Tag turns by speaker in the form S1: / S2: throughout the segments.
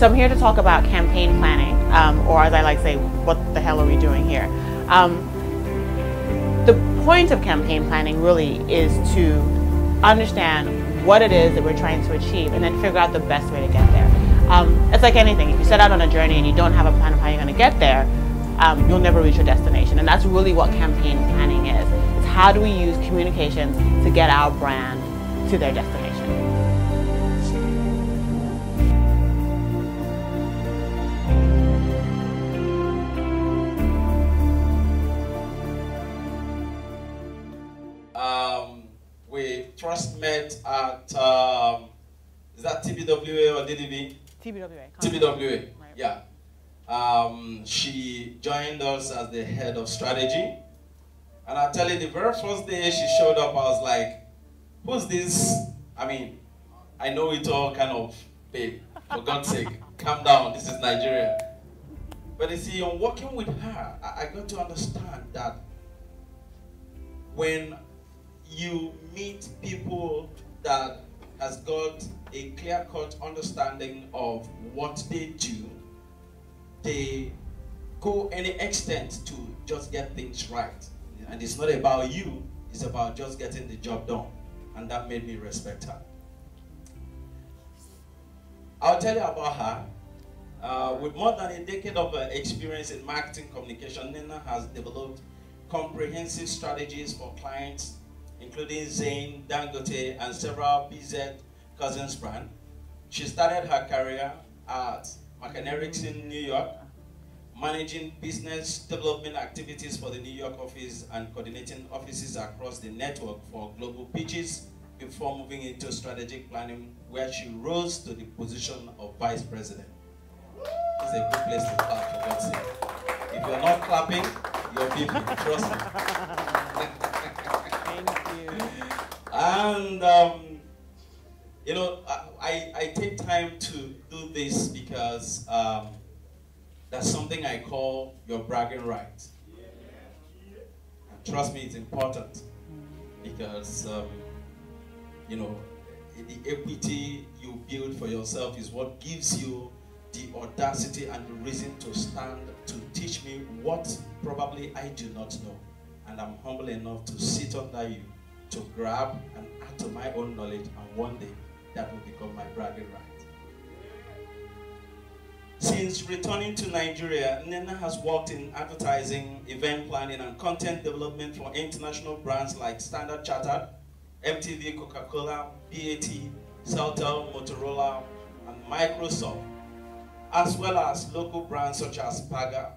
S1: So I'm here to talk about campaign planning, or as I like to say, what the hell are we doing here? The point of campaign planning really is to understand what it is that we're trying to achieve and then figure out the best way to get there. It's like anything. If you set out on a journey and you don't have a plan of how you're going to get there, you'll never reach your destination. And that's really what campaign planning is. It's how do we use communications to get our brand to their destination.
S2: We first met at, is that TBWA or DDB?
S1: TBWA.
S2: TBWA,
S1: Right.
S2: yeah. She joined us as the head of strategy. And I'll tell you, the very first day she showed up, I was like, who's this? I mean, I know it all kind of, babe, for God's sake, calm down, this is Nigeria. But you see, on working with her, I got to understand that when you meet people that has got a clear-cut understanding of what they do, they go any extent to just get things right. And it's not about you, it's about just getting the job done. And that made me respect her. I'll tell you about her. With more than a decade of experience in marketing communication, Nnenna has developed comprehensive strategies for clients, including Zain, Dangote, and several BZ Cousins brand. She started her career at McEnerick's in New York, managing business development activities for the New York office and coordinating offices across the network for global pitches before moving into strategic planning, where she rose to the position of vice president. This is a good place to clap, for God's sake. If you're not clapping, you're beeping, trust me.
S1: Thank you.
S2: And, you know, I take time to do this because that's something I call your bragging right. And trust me, it's important because, you know, the equity you build for yourself is what gives you the audacity and the reason to stand to teach me what probably I do not know. And I'm humble enough to sit under you, to grab and add to my own knowledge, and one day that will become my bragging right. Since returning to Nigeria, Nnenna has worked in advertising, event planning, and content development for international brands like Standard Chartered, MTV, Coca-Cola, BAT, Celtel, Motorola, and Microsoft, as well as local brands such as Paga,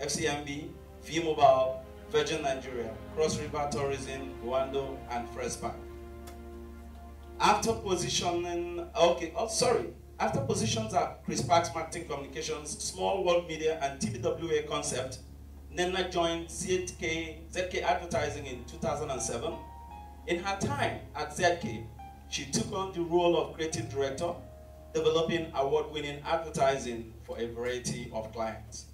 S2: FCMB, V-Mobile, Virgin Nigeria, Cross River Tourism, Guando, and Freshbank. After positioning, after positions at Chris Parks Marketing Communications, Small World Media, and TBWA Concept, Nnenna joined ZK Advertising in 2007. In her time at ZK, she took on the role of creative director, developing award-winning advertising for a variety of clients.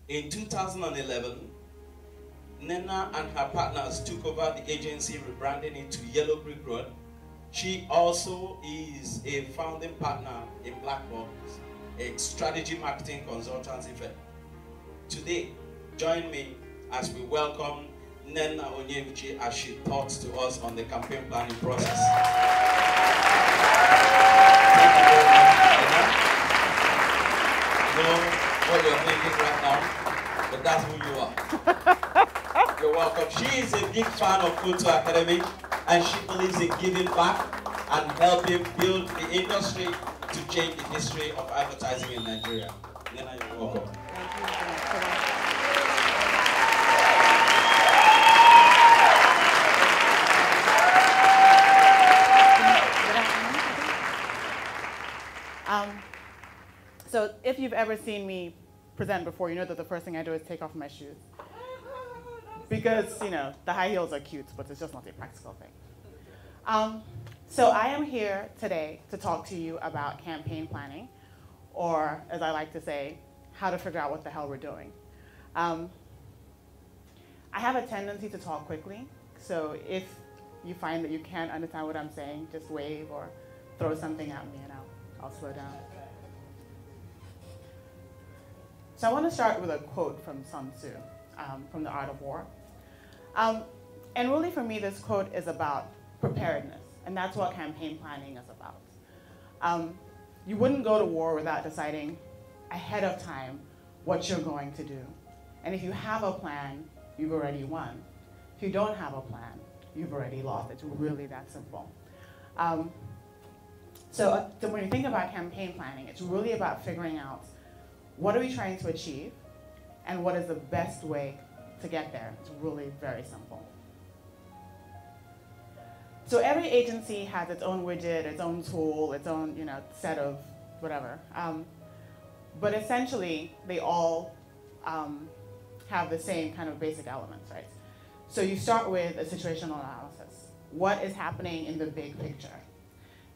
S2: In 2011, Nnenna and her partners took over the agency, rebranding it to Yellow Brick Road. She also is a founding partner in Blackbox, a strategy marketing consultancy firm. Today, join me as we welcome Nnenna Onyebuchi as she talks to us on the campaign planning process. Thank you very much, Nnenna. I know what you're thinking right now, but that's who you are. You're welcome. She is a big fan of Photo Academy, and she believes in giving back and helping build the industry to change the history of advertising in Nigeria. Nnenna, you're welcome.
S1: So if you've ever seen me present before, you know that the first thing I do is take off my shoes. Because, you know, the high heels are cute, but it's just not a practical thing. So I am here today to talk to you about campaign planning, or as I like to say, how to figure out what the hell we're doing. I have a tendency to talk quickly, so if you find that you can't understand what I'm saying, just wave or throw something at me and I'll slow down. So I want to start with a quote from Sun Tzu, from The Art of War. And really for me, this quote is about preparedness, and that's what campaign planning is about. You wouldn't go to war without deciding ahead of time what you're going to do. And if you have a plan, you've already won. If you don't have a plan, you've already lost. It's really that simple. So when you think about campaign planning, it's really about figuring out what are we trying to achieve and what is the best way to get there. It's really very simple. So every agency has its own widget, its own tool, its own set of whatever. But essentially, they all have the same kind of basic elements, right? So you start with a situational analysis. What is happening in the big picture?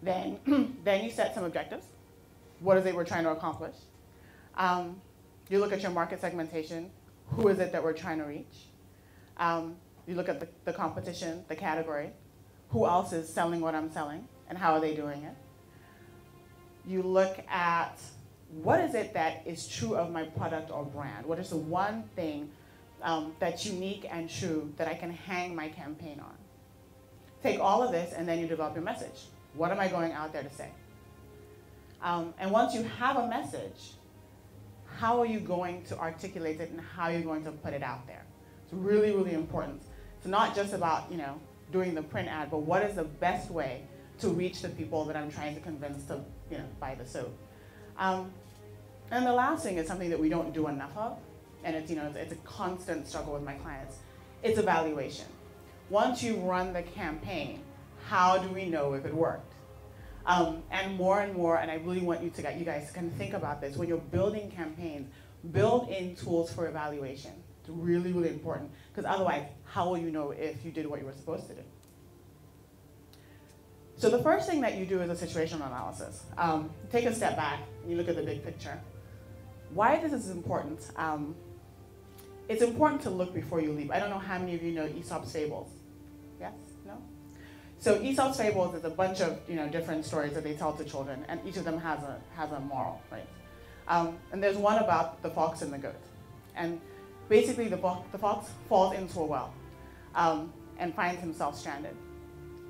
S1: Then you set some objectives. What is it we're trying to accomplish? You look at your market segmentation. Who is it that we're trying to reach? You look at the competition, the category. Who else is selling what I'm selling, and how are they doing it? You look at what is it that is true of my product or brand? What is the one thing that's unique and true that I can hang my campaign on? Take all of this, and then you develop your message. What am I going out there to say? And once you have a message, how are you going to articulate it, and how are you going to put it out there? It's really, really important. It's not just about doing the print ad, but what is the best way to reach the people that I'm trying to convince to buy the soap? And the last thing is something that we don't do enough of, and it's a constant struggle with my clients. It's evaluation. Once you run the campaign, how do we know if it worked? And more, and I really want you guys to kind of think about this. When you're building campaigns, build in tools for evaluation. It's really, really important, because otherwise, how will you know if you did what you were supposed to do? So the first thing that you do is a situational analysis. Take a step back, and you look at the big picture. Why this is important? It's important to look before you leap. I don't know how many of you know Aesop's fables. Yes? No? So Aesop's fables is a bunch of different stories that they tell to children, and each of them has a moral, right? And there's one about the fox and the goat. And basically, the fox falls into a well and finds himself stranded.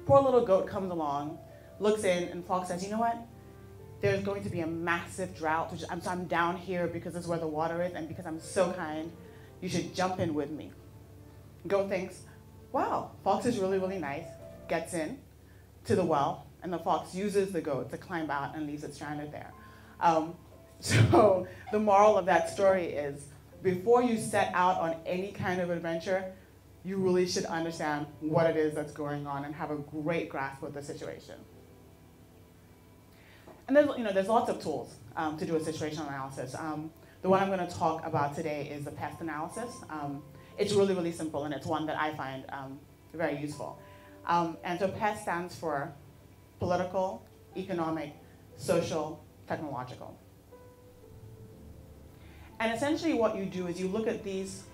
S1: Poor little goat comes along, looks in, and fox says, you know what? There's going to be a massive drought. So I'm down here because this is where the water is, and because I'm so kind, you should jump in with me. Goat thinks, wow, fox is really, really nice, gets in to the well, and the fox uses the goat to climb out and leaves it stranded there. So the moral of that story is, before you set out on any kind of adventure, you really should understand what it is that's going on and have a great grasp of the situation. And there's lots of tools to do a situational analysis. The one I'm going to talk about today is the PEST analysis. It's really, really simple, and it's one that I find very useful. And so PEST stands for political, economic, social, technological. And essentially what you do is you look at these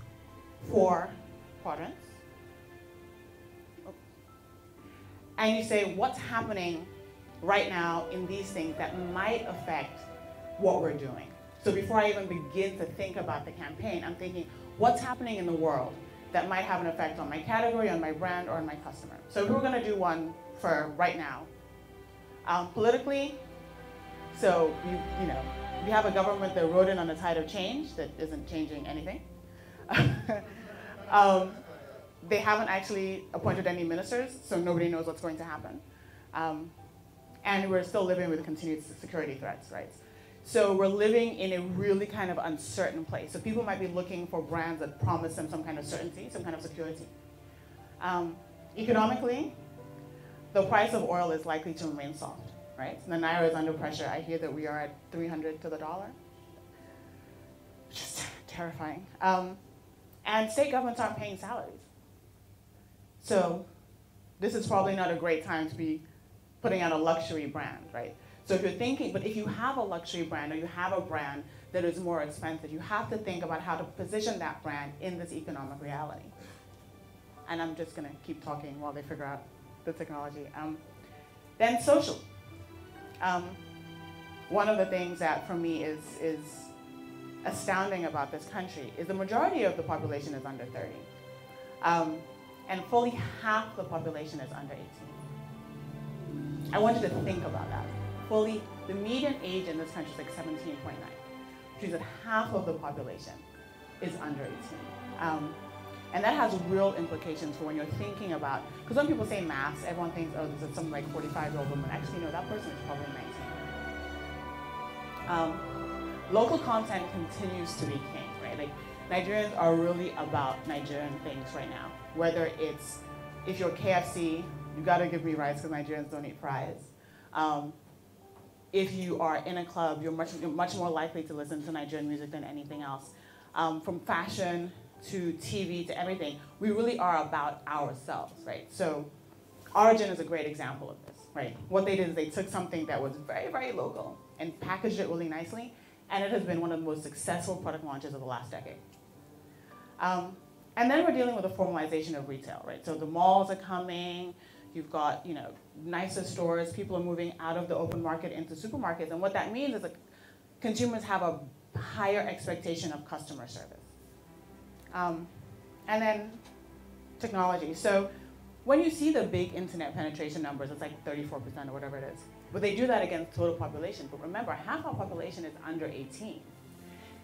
S1: 4 quadrants, and you say, what's happening right now in these things that might affect what we're doing? So before I even begin to think about the campaign, I'm thinking, what's happening in the world that might have an effect on my category, on my brand, or on my customer? So if we're going to do one for right now, politically, so we have a government that rode in on the tide of change that isn't changing anything. They haven't actually appointed any ministers, so nobody knows what's going to happen. And we're still living with continued security threats, right? So we're living in a really kind of uncertain place. So people might be looking for brands that promise them some kind of certainty, some kind of security. Economically, the price of oil is likely to remain soft, right? The Naira is under pressure. I hear that we are at 300 to the dollar, which is terrifying. And state governments aren't paying salaries. So this is probably not a great time to be putting out a luxury brand, right? So if you're thinking, but if you have a luxury brand or you have a brand that is more expensive, you have to think about how to position that brand in this economic reality. And I'm just gonna keep talking while they figure out the technology. Then social. One of the things that for me is astounding about this country is the majority of the population is under 30. And fully half the population is under 18. I want you to think about that. Fully, the median age in this country is like 17.9, which means that half of the population is under 18. And that has real implications for when you're thinking about, because when people say maths, everyone thinks, oh, this is some like 45-year-old woman. Actually, no, that person is probably 19. Local content continues to be king, right? Like, Nigerians are really about Nigerian things right now. Whether it's, if you're KFC, you gotta give me rice because Nigerians don't eat fries. If you are in a club, you're much more likely to listen to Nigerian music than anything else. From fashion to TV to everything, we really are about ourselves, right? So Origin is a great example of this, right? What they did is they took something that was very, very local and packaged it really nicely, and it has been one of the most successful product launches of the last decade. And then we're dealing with the formalization of retail, right? So the malls are coming, you've got, you know, nicer stores, people are moving out of the open market into supermarkets, and what that means is that consumers have a higher expectation of customer service. And then technology. So when you see the big internet penetration numbers, it's like 34% or whatever it is. But they do that against total population. But remember, half our population is under 18.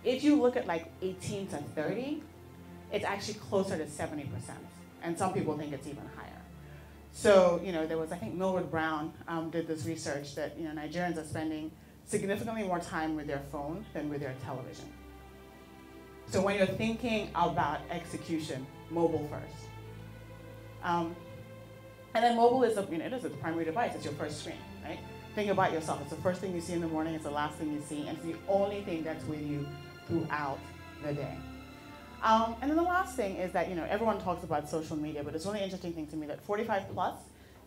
S1: If you look at like 18 to 30, it's actually closer to 70%. And some people think it's even higher. So, you know, there was, I think Millward Brown did this research that, you know, Nigerians are spending significantly more time with their phone than with their television. So when you're thinking about execution, mobile first. And then mobile is, it is the primary device. It's your first screen, right? Think about yourself. It's the first thing you see in the morning. It's the last thing you see. And it's the only thing that's with you throughout the day. And then the last thing is that, you know, everyone talks about social media, but it's a really interesting thing to me that 45 plus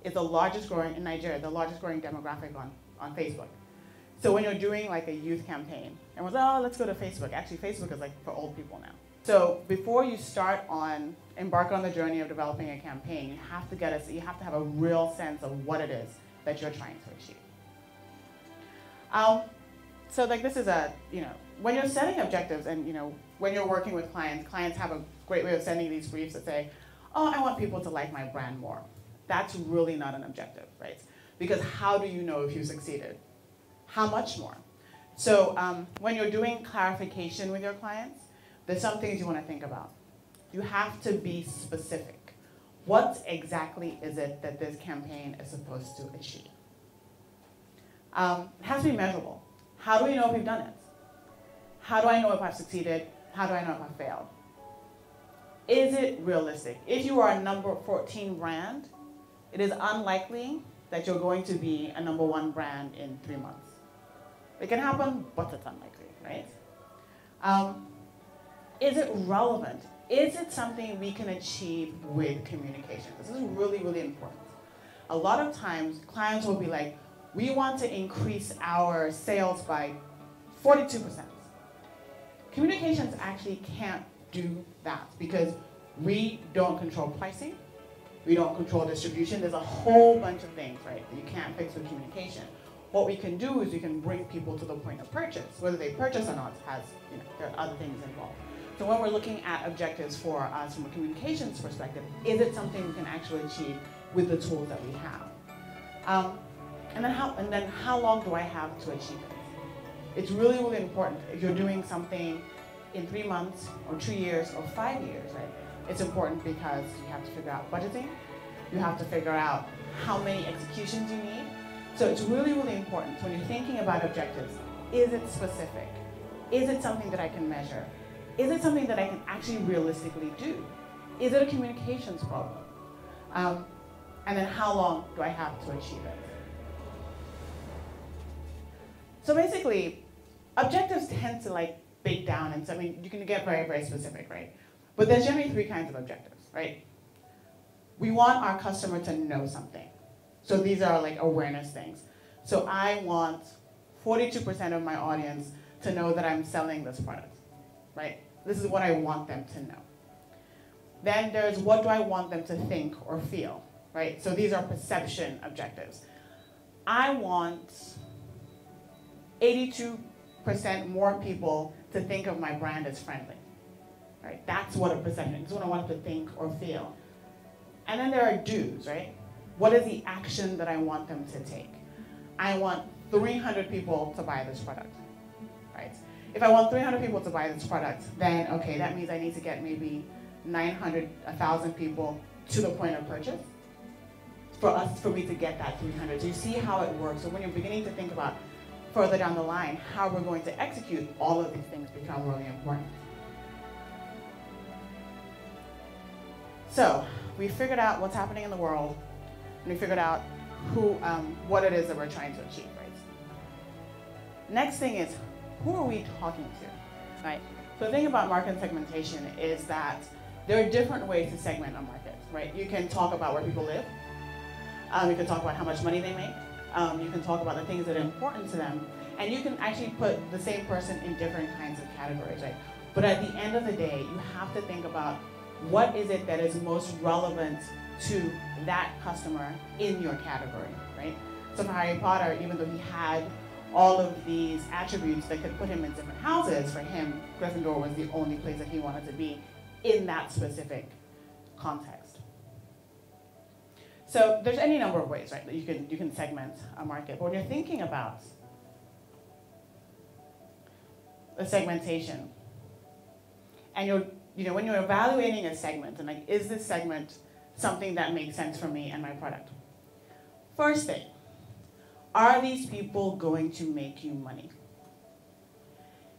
S1: is the largest growing, in Nigeria, the largest growing demographic on Facebook. So when you're doing like a youth campaign, everyone's like, oh, let's go to Facebook. Actually, Facebook is like for old people now. So before you embark on the journey of developing a campaign, you have to have a real sense of what it is that you're trying to achieve. So like this is when you're setting objectives and, you know, when you're working with clients have a great way of sending these briefs that say, oh, I want people to like my brand more. That's really not an objective, right? Because how do you know if you succeeded? How much more? So when you're doing clarification with your clients, there's some things you want to think about. You have to be specific. What exactly is it that this campaign is supposed to achieve? It has to be measurable. How do we know if we've done it? How do I know if I've succeeded? How do I know if I've failed? Is it realistic? If you are a number 14 brand, it is unlikely that you're going to be a number 1 brand in 3 months. It can happen, but it's unlikely, right? Is it relevant? Is it something we can achieve with communication? This is really, really important. A lot of times, clients will be like, we want to increase our sales by 42%. Communications actually can't do that because we don't control pricing, we don't control distribution. There's a whole bunch of things, right, that you can't fix with communication. What we can do is we can bring people to the point of purchase. Whether they purchase or not there are other things involved. So when we're looking at objectives for us from a communications perspective, is it something we can actually achieve with the tools that we have? And then how long do I have to achieve it? It's really, really important. If you're doing something in 3 months or 2 years or 5 years, right? It's important because you have to figure out budgeting. You have to figure out how many executions you need. So it's really, really important when you're thinking about objectives. Is it specific? Is it something that I can measure? Is it something that I can actually realistically do? Is it a communications problem? And then how long do I have to achieve it? So basically, objectives tend to like bake down, and so I mean, you can get very, very specific, right? But there's generally 3 kinds of objectives, right? We want our customer to know something. So these are like awareness things. So I want 42% of my audience to know that I'm selling this product, right? This is what I want them to know. Then there's what do I want them to think or feel, right? So these are perception objectives. I want 82% 20% more people to think of my brand as friendly. Right? That's what a percentage, that's what I want them to think or feel. And then there are do's, right? What is the action that I want them to take? I want 300 people to buy this product, right? If I want 300 people to buy this product, then okay, that means I need to get maybe 900, 1,000 people to the point of purchase for me to get that 300. So you see how it works. So when you're beginning to think about further down the line, how we're going to execute, all of these things become really important. So we figured out what's happening in the world, and we figured out what it is that we're trying to achieve, right? Next thing is, who are we talking to, right? So the thing about market segmentation is that there are different ways to segment a market, right? You can talk about where people live. You can talk about how much money they make. You can talk about the things that are important to them. And you can actually put the same person in different kinds of categories, right? But at the end of the day, you have to think about what is it that is most relevant to that customer in your category, right? So for Harry Potter, even though he had all of these attributes that could put him in different houses, for him, Gryffindor was the only place that he wanted to be in that specific context. So there's any number of ways, right, that you can segment a market. But when you're thinking about a segmentation, and when you're evaluating a segment, and like, is this segment something that makes sense for me and my product? First thing, are these people going to make you money?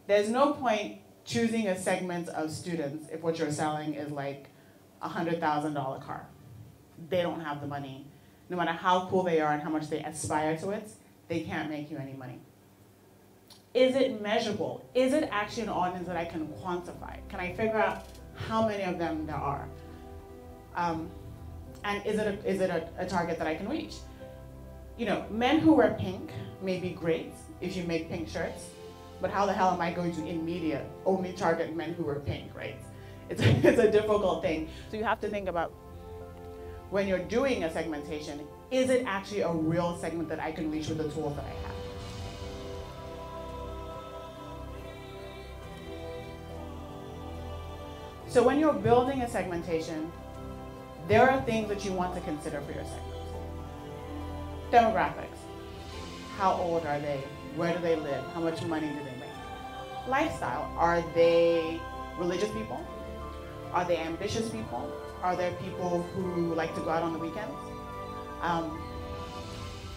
S1: There's no point choosing a segment of students if what you're selling is like a $100,000 car. They don't have the money. No matter how cool they are and how much they aspire to it, they can't make you any money. Is it measurable? Is it actually an audience that I can quantify? Can I figure out how many of them there are? And is it a target that I can reach? You know, men who wear pink may be great if you make pink shirts, but how the hell am I going to, in media, only target men who wear pink, right? It's a difficult thing. So you have to think about, when you're doing a segmentation, is it actually a real segment that I can reach with the tools that I have? So when you're building a segmentation, there are things that you want to consider for your segment. Demographics. How old are they? Where do they live? How much money do they make? Lifestyle. Are they religious people? Are they ambitious people? Are there people who like to go out on the weekends?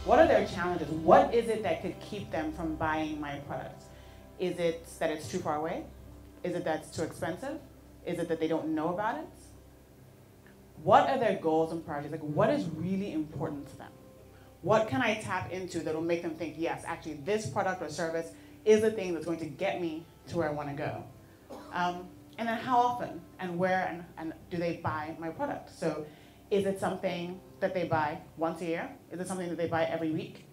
S1: What are their challenges? What is it that could keep them from buying my product? Is it that it's too far away? Is it that it's too expensive? Is it that they don't know about it? What are their goals and priorities? Like, what is really important to them? What can I tap into that will make them think, yes, actually this product or service is the thing that's going to get me to where I want to go? And then how often and where and do they buy my product? So is it something that they buy once a year? Is it something that they buy every week?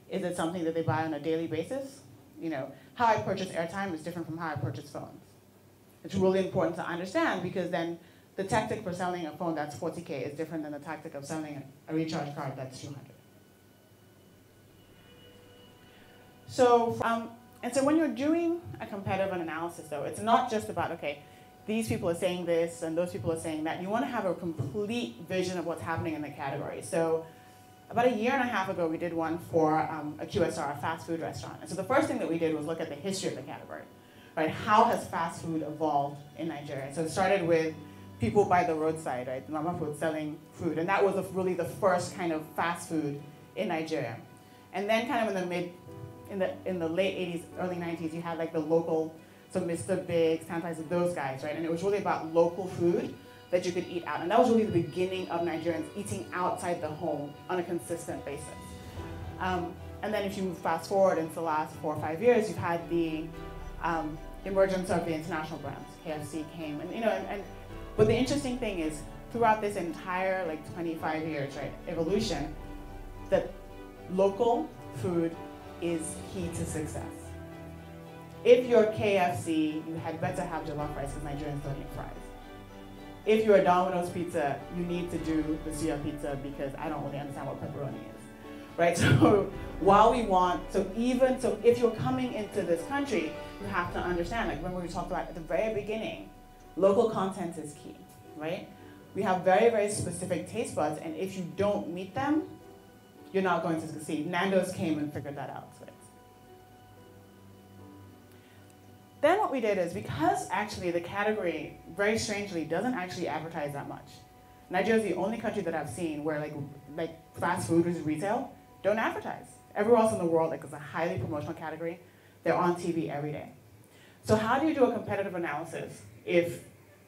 S1: Is it something that they buy on a daily basis? You know, how I purchase airtime is different from how I purchase phones. It's really important to understand, because then the tactic for selling a phone that's 40K is different than the tactic of selling a recharge card that's 200. So, and so when you're doing a competitive analysis, though, it's not just about, okay, these people are saying this and those people are saying that. You want to have a complete vision of what's happening in the category. So about a year and a half ago, we did one for a QSR, a fast food restaurant. And so the first thing that we did was look at the history of the category, right? How has fast food evolved in Nigeria? So it started with people by the roadside, right? Mama food selling food. And that was really the first kind of fast food in Nigeria. And then kind of in the late 80s, early 90s, you had like the local, so Mr. Big, Sanitizer, those guys, right? And it was really about local food that you could eat out. And that was really the beginning of Nigerians eating outside the home on a consistent basis. And then if you move fast forward into the last 4 or 5 years, you've had the emergence of the international brands. KFC came, and but the interesting thing is, throughout this entire 25 years, right, evolution, that local food is key to success. If you're KFC, you had better have jollof rice, because Nigerians don't eat fries. If you're a Domino's Pizza, you need to do the suya pizza, because I don't really understand what pepperoni is, right? So While we want, so if you're coming into this country, you have to understand, like remember we talked about at the very beginning, local content is key, right? We have very, very specific taste buds, and if you don't meet them, you're not going to succeed. Nando's came and figured that out. Right? Then what we did is, because actually the category, very strangely, doesn't actually advertise that much. Nigeria is the only country that I've seen where like fast food is retail, don't advertise. Everywhere else in the world, like it's a highly promotional category, they're on TV every day. So how do you do a competitive analysis if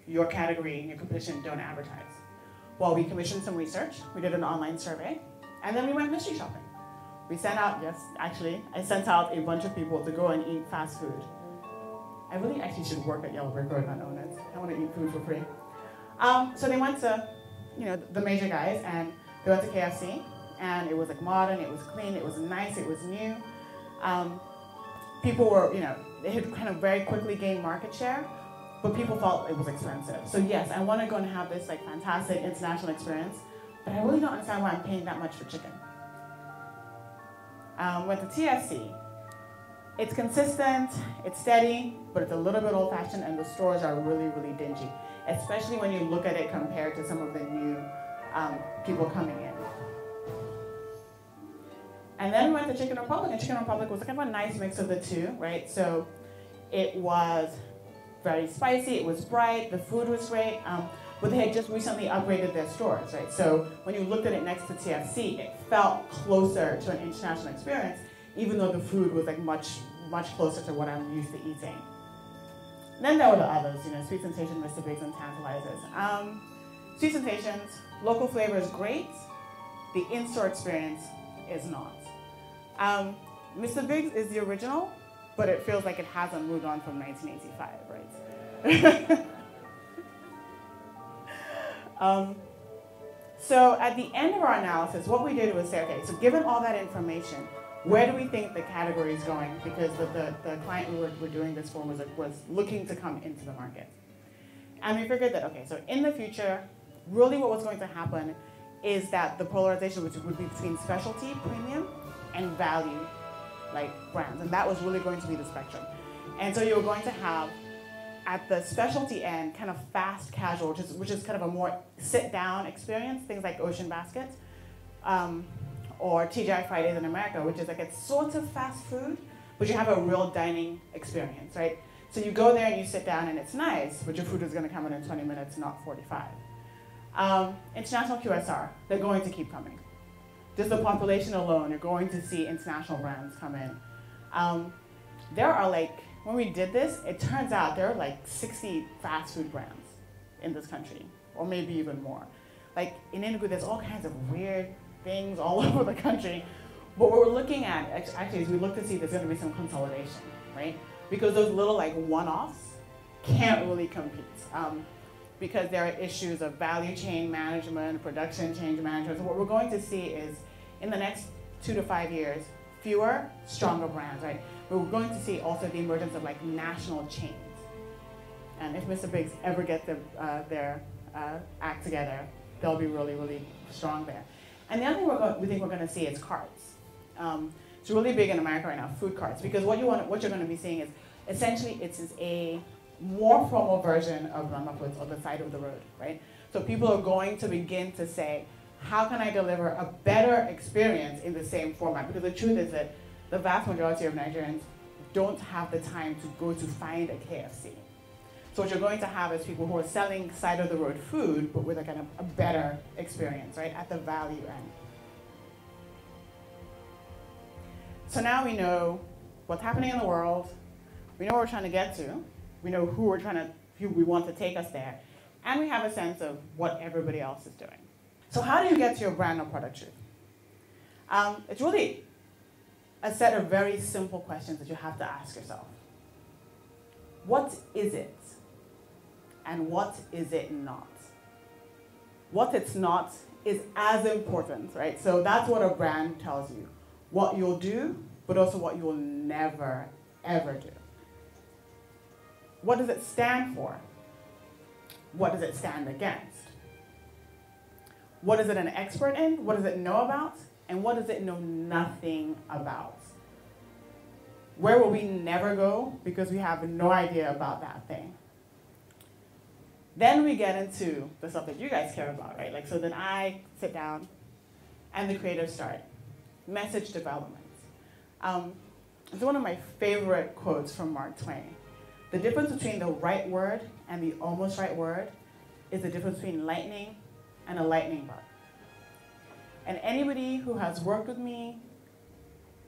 S1: your category and your competition don't advertise? Well, we commissioned some research, we did an online survey, and then we went mystery shopping. We sent out, yes, actually, I sent out a bunch of people to go and eat fast food. I really actually should work at Yellow Brick Road and own it. I want to eat food for free. So they went to, the major guys, and they went to KFC, and it was like modern, it was clean, it was nice, it was new. People were, they had kind of very quickly gained market share, but people felt it was expensive. So yes, I want to go and have this like fantastic international experience, but I really don't understand why I'm paying that much for chicken. Went to TFC. It's consistent, it's steady, but it's a little bit old-fashioned, and the stores are really, really dingy, especially when you look at it compared to some of the new people coming in. And then we went to Chicken Republic, and Chicken Republic was kind of a nice mix of the two, right? So it was very spicy, it was bright, the food was great, but they had just recently upgraded their stores, right? So when you looked at it next to TFC, it felt closer to an international experience, even though the food was like much closer to what I'm used to eating. Then there were the others, Sweet Sensation, Mr. Biggs, and Tantalizers. Sweet Sensations, local flavor is great, the in-store experience is not. Mr. Biggs is the original, but it feels like it hasn't moved on from 1985, right? So at the end of our analysis, what we did was say, okay, so given all that information, where do we think the category is going? Because the client we were doing this for was looking to come into the market. And we figured that, okay, so in the future, really what was going to happen is that the polarization would be between specialty, premium, and value, like brands. And that was really going to be the spectrum. And so you were going to have, at the specialty end, kind of fast casual, which is kind of a more sit-down experience, things like Ocean Basket, or TGI Fridays in America, which is like it's sort of fast food, but you have a real dining experience, right? So you go there and you sit down and it's nice, but your food is going to come in 20 minutes, not 45. International QSR, they're going to keep coming. Just the population alone, you're going to see international brands come in. There are like, when we did this, it turns out there are like 60 fast food brands in this country, or maybe even more. Like in Enugu, there's all kinds of weird things all over the country. But what we're looking at, actually, is we look to see there's going to be some consolidation, right? Because those little like one-offs can't really compete. Because there are issues of value chain management, production change management. So what we're going to see is, in the next 2 to 5 years, fewer, stronger brands, right? But we're going to see also the emergence of like national chains. And if Mr. Biggs ever get their act together, they'll be really, really strong there. And the other thing we think we're going to see is carts. It's really big in America right now, food carts, because what you're going to be seeing is essentially it's a more formal version of Ramaputs on the side of the road, right? So people are going to begin to say, how can I deliver a better experience in the same format? Because the truth is that the vast majority of Nigerians don't have the time to go to find a KFC. So what you're going to have is people who are selling side of the road food, but with a kind of a better experience, right, at the value end. So now we know what's happening in the world, we know where we're trying to get to, we know who we want to take us there, and we have a sense of what everybody else is doing. So how do you get to your brand or product truth? It's really a set of very simple questions that you have to ask yourself. What is it? And what is it not? What it's not is as important, right? So that's what a brand tells you. What you'll do, but also what you will never, ever do. What does it stand for? What does it stand against? What is it an expert in? What does it know about? And what does it know nothing about? Where will we never go because we have no idea about that thing? Then we get into the stuff that you guys care about, right? Like, so then I sit down and the creatives start. Message development. It's one of my favorite quotes from Mark Twain. The difference between the right word and the almost right word is the difference between lightning and a lightning bug. And anybody who has worked with me,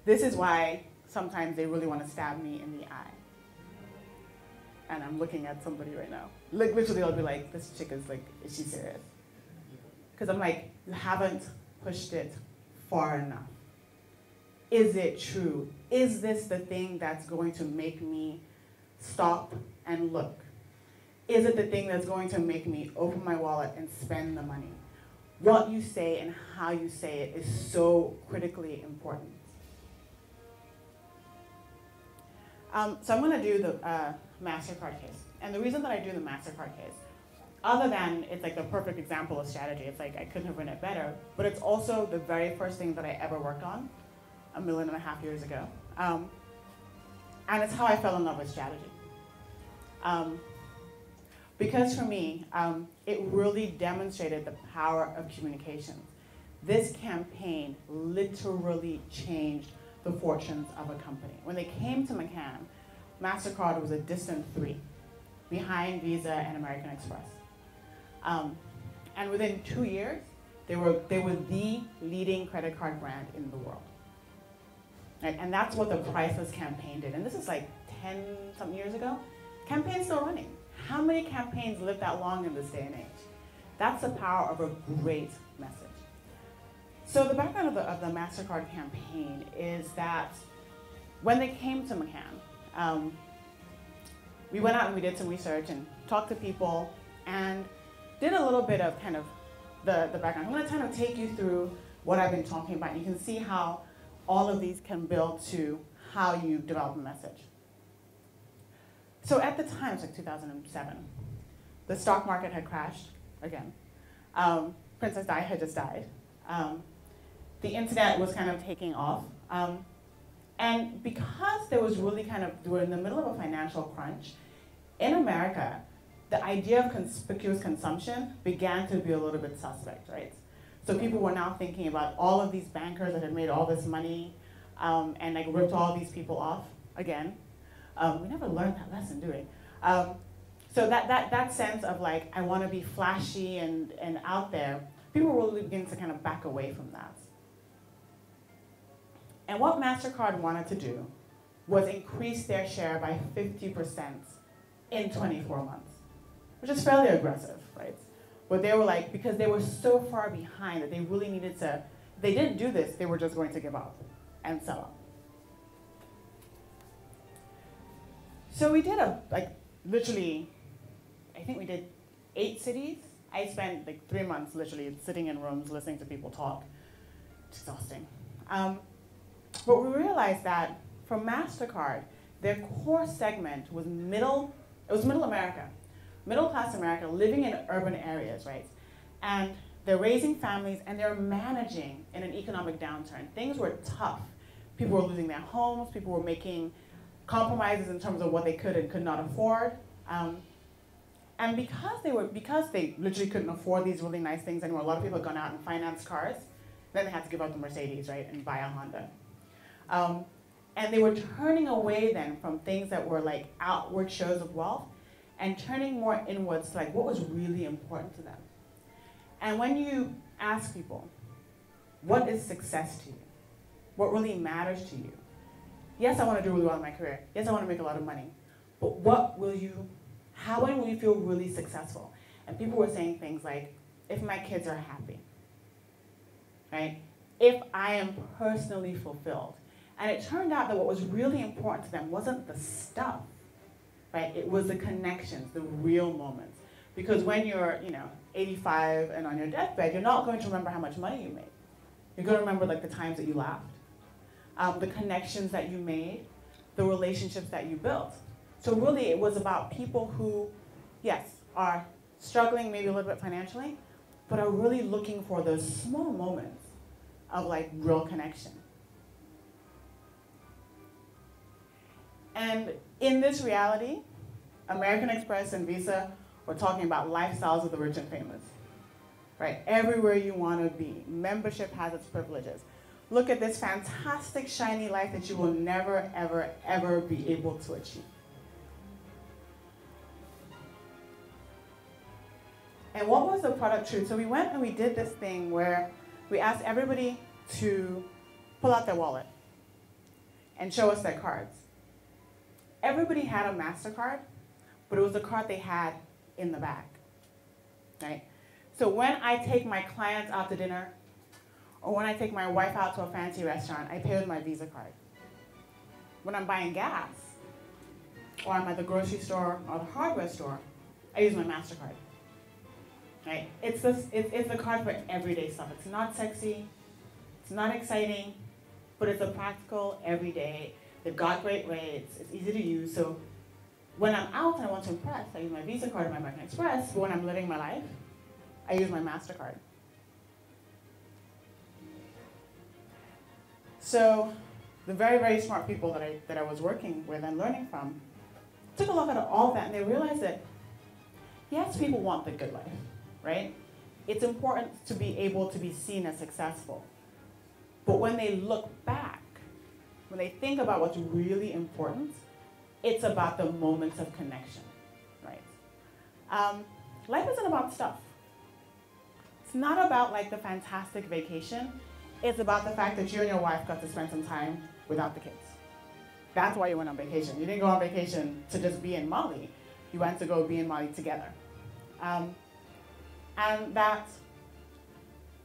S1: this is why sometimes they really want to stab me in the eye. And I'm looking at somebody right now. Like, literally, I'll be like, this chick is like, is she serious? Because I'm like, you haven't pushed it far enough. Is it true? Is this the thing that's going to make me stop and look? Is it the thing that's going to make me open my wallet and spend the money? What you say and how you say it is so critically important. So I'm going to do the MasterCard case. And the reason that I do the MasterCard case, other than it's like the perfect example of strategy, it's like I couldn't have written it better, but it's also the very first thing that I ever worked on 1.5 million years ago. And it's how I fell in love with strategy. Because for me, it really demonstrated the power of communication. This campaign literally changed the fortunes of a company. When they came to McCann, MasterCard was a distant 3, behind Visa and American Express. And within 2 years, they were the leading credit card brand in the world. Right? And that's what the Priceless campaign did. And this is like 10-something years ago. Campaign's still running. How many campaigns live that long in this day and age? That's the power of a great message. So the background of the MasterCard campaign is that when they came to McCann, we went out and we did some research and talked to people and did a little bit of kind of the background. I'm going to kind of take you through what I've been talking about. You can see how all of these can build to how you develop a message. So at the time, it's like 2007, the stock market had crashed again. Princess Di had just died. The internet was kind of taking off. And because there was really kind of, we were in the middle of a financial crunch, in America, the idea of conspicuous consumption began to be a little bit suspect, right? So people were now thinking about all of these bankers that had made all this money and like ripped all these people off again. We never learned that lesson, do we? So that sense of like, I want to be flashy and out there, people were really beginning to kind of back away from that. And what MasterCard wanted to do was increase their share by 50% in 24 months, which is fairly aggressive, right? But they were like, because they were so far behind that they really needed to, if they didn't do this, they were just going to give up and sell out. So we did literally, I think we did 8 cities. I spent like 3 months literally sitting in rooms listening to people talk. It's exhausting. But we realized that for MasterCard, their core segment was middle America, middle class America living in urban areas, right? And they're raising families and they're managing in an economic downturn. Things were tough. People were losing their homes, people were making compromises in terms of what they could and could not afford. And because they literally couldn't afford these really nice things anymore, a lot of people had gone out and financed cars, then they had to give up the Mercedes, right, and buy a Honda. And they were turning away then from things that were like outward shows of wealth and turning more inwards to like what was really important to them. And when you ask people, what is success to you? What really matters to you? Yes, I want to do really well in my career. Yes, I want to make a lot of money. But when will you feel really successful? And people were saying things like, if my kids are happy, right? If I am personally fulfilled. And it turned out that what was really important to them wasn't the stuff, right? It was the connections, the real moments. Because when you're, 85 and on your deathbed, you're not going to remember how much money you made. You're going to remember like the times that you laughed, the connections that you made, the relationships that you built. So really it was about people who, yes, are struggling maybe a little bit financially, but are really looking for those small moments of like real connection. And in this reality, American Express and Visa were talking about lifestyles of the rich and famous, right? Everywhere you want to be. Membership has its privileges. Look at this fantastic, shiny life that you will never, ever, ever be able to achieve. And what was the product truth? So we went and we did this thing where we asked everybody to pull out their wallet and show us their cards. Everybody had a MasterCard, but it was the card they had in the bag, right? So when I take my clients out to dinner, or when I take my wife out to a fancy restaurant, I pay with my Visa card. When I'm buying gas, or I'm at the grocery store or the hardware store, I use my MasterCard. Right? It's a card for everyday stuff. It's not sexy, it's not exciting, but it's a practical, everyday. They've got great rates, it's easy to use. So when I'm out and I want to impress, I use my Visa card or my American Express, but when I'm living my life, I use my MasterCard. So the very, very smart people that I was working with and learning from took a look at all of that and they realized that, yes, people want the good life, right? It's important to be able to be seen as successful. But when they look back, when they think about what's really important, it's about the moments of connection, right? Life isn't about stuff. It's not about like the fantastic vacation. It's about the fact that you and your wife got to spend some time without the kids. That's why you went on vacation. You didn't go on vacation to just be in Mali. You went to go be in Mali together. And that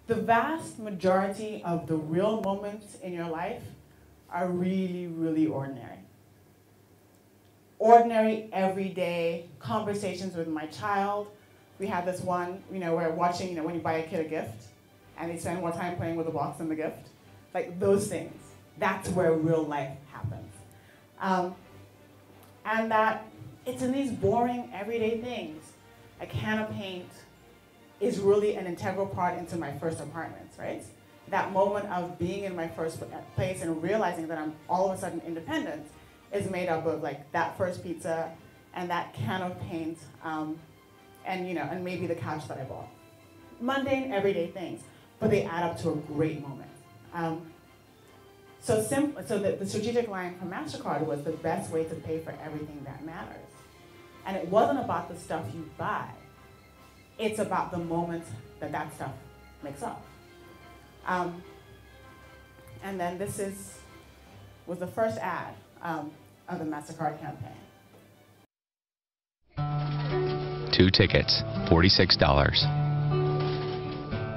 S1: the vast majority of the real moments in your life are really, really ordinary. Ordinary, everyday conversations with my child. We had this one, we're watching, when you buy a kid a gift, and they spend more time playing with the box than the gift. Like those things. That's where real life happens. And that it's in these boring, everyday things. A can of paint is really an integral part into my first apartment, right? That moment of being in my first place and realizing that I'm all of a sudden independent is made up of like that first pizza and that can of paint, and maybe the couch that I bought. Mundane, everyday things, but they add up to a great moment. So the strategic line from MasterCard was the best way to pay for everything that matters. And it wasn't about the stuff you buy. It's about the moments that stuff makes up. And then this was the first ad of the MasterCard campaign.
S3: 2 tickets, $46.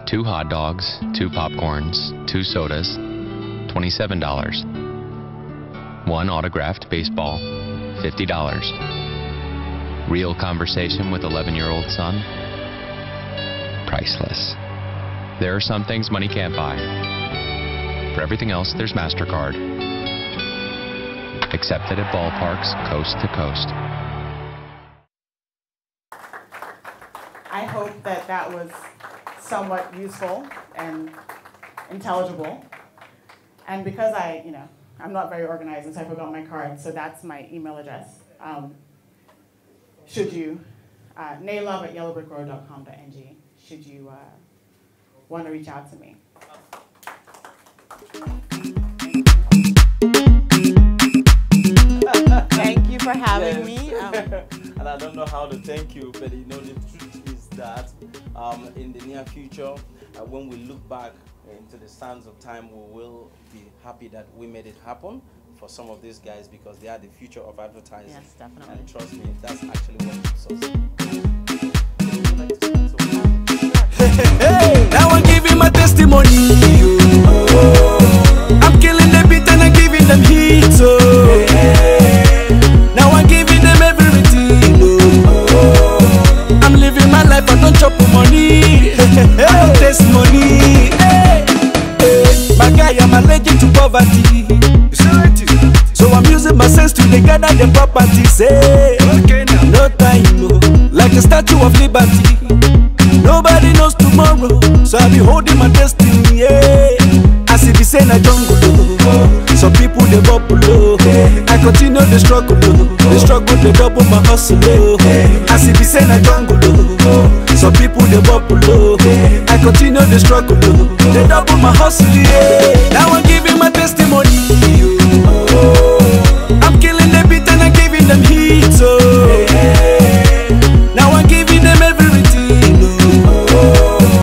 S3: 2 hot dogs, 2 popcorns, 2 sodas, $27. 1 autographed baseball, $50. Real conversation with 11-year-old son, priceless. There are some things money can't buy. For everything else, there's MasterCard. Accepted at ballparks coast to coast.
S1: I hope that was somewhat useful and intelligible. And because I'm not very organized and so I forgot my card, so that's my email address. Should you, naylove@yellowbrickroad.com.ng, should you want to reach out to me. Thank you for having me.
S2: And I don't know how to thank you, but the truth is that in the near future, when we look back into the sands of time, we will be happy that we made it happen for some of these guys because they are the future of advertising.
S1: Yes, definitely.
S2: And trust me, that's actually what keeps us.
S4: Hey, now I'm giving my testimony. I'm killing the beat and I'm giving them heat. Now I'm giving them everything. I'm living my life, I don't chop money. I don't taste money. My guy, I'm allergic to poverty. So I'm using my sense to gather the properties. No time, like the Statue of Liberty. Nobody knows tomorrow, so I'll be holding my destiny. say na jungle, some people they bubble, I continue the struggle, they double my hustle, as if be say na jungle, some people they bubble, I continue the struggle, they double my hustle, now